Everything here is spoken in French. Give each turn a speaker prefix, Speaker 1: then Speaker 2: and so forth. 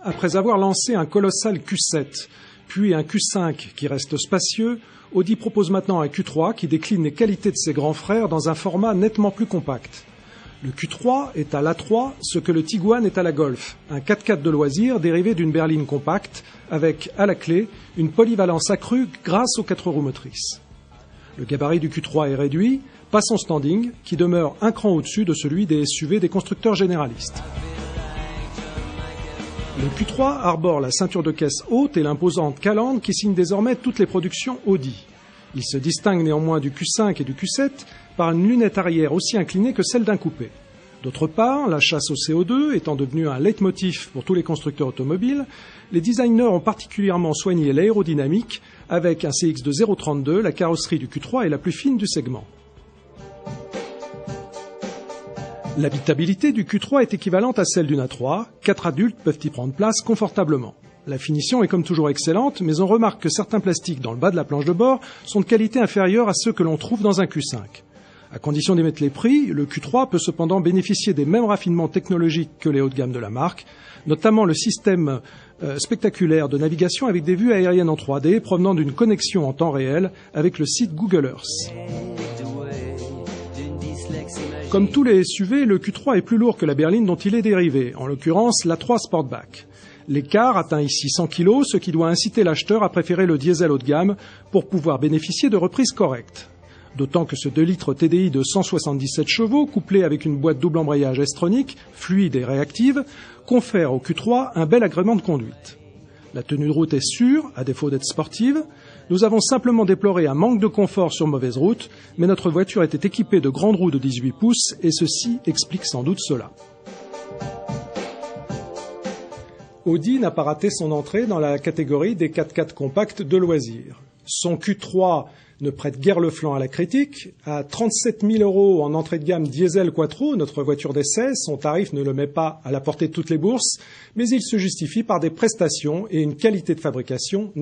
Speaker 1: Après avoir lancé un colossal Q7, puis un Q5 qui reste spacieux, Audi propose maintenant un Q3 qui décline les qualités de ses grands frères dans un format nettement plus compact. Le Q3 est à l'A3 ce que le Tiguan est à la Golf, un 4x4 de loisirs dérivé d'une berline compacte avec, à la clé, une polyvalence accrue grâce aux 4 roues motrices. Le gabarit du Q3 est réduit, pas son standing, qui demeure un cran au-dessus de celui des SUV des constructeurs généralistes. Le Q3 arbore la ceinture de caisse haute et l'imposante calandre qui signe désormais toutes les productions Audi. Il se distingue néanmoins du Q5 et du Q7 par une lunette arrière aussi inclinée que celle d'un coupé. D'autre part, la chasse au CO2 étant devenue un leitmotiv pour tous les constructeurs automobiles, les designers ont particulièrement soigné l'aérodynamique avec un CX de 0,32, la carrosserie du Q3 est la plus fine du segment. L'habitabilité du Q3 est équivalente à celle d'une A3, 4 adultes peuvent y prendre place confortablement. La finition est comme toujours excellente, mais on remarque que certains plastiques dans le bas de la planche de bord sont de qualité inférieure à ceux que l'on trouve dans un Q5. À condition d'émettre les prix, le Q3 peut cependant bénéficier des mêmes raffinements technologiques que les hauts de gamme de la marque, notamment le système spectaculaire de navigation avec des vues aériennes en 3D provenant d'une connexion en temps réel avec le site Google Earth. Comme tous les SUV, le Q3 est plus lourd que la berline dont il est dérivé, en l'occurrence l'A3 Sportback. L'écart atteint ici 100 kg, ce qui doit inciter l'acheteur à préférer le diesel haut de gamme pour pouvoir bénéficier de reprises correctes. D'autant que ce 2 litres TDI de 177 chevaux, couplé avec une boîte double embrayage S-tronique, fluide et réactive, confère au Q3 un bel agrément de conduite. La tenue de route est sûre, à défaut d'être sportive. Nous avons simplement déploré un manque de confort sur mauvaise route, mais notre voiture était équipée de grandes roues de 18 pouces et ceci explique sans doute cela. Audi n'a pas raté son entrée dans la catégorie des 4x4 compacts de loisirs. Son Q3 ne prête guère le flanc à la critique. À 37 000 € en entrée de gamme diesel quattro, notre voiture d'essai, son tarif ne le met pas à la portée de toutes les bourses, mais il se justifie par des prestations et une qualité de fabrication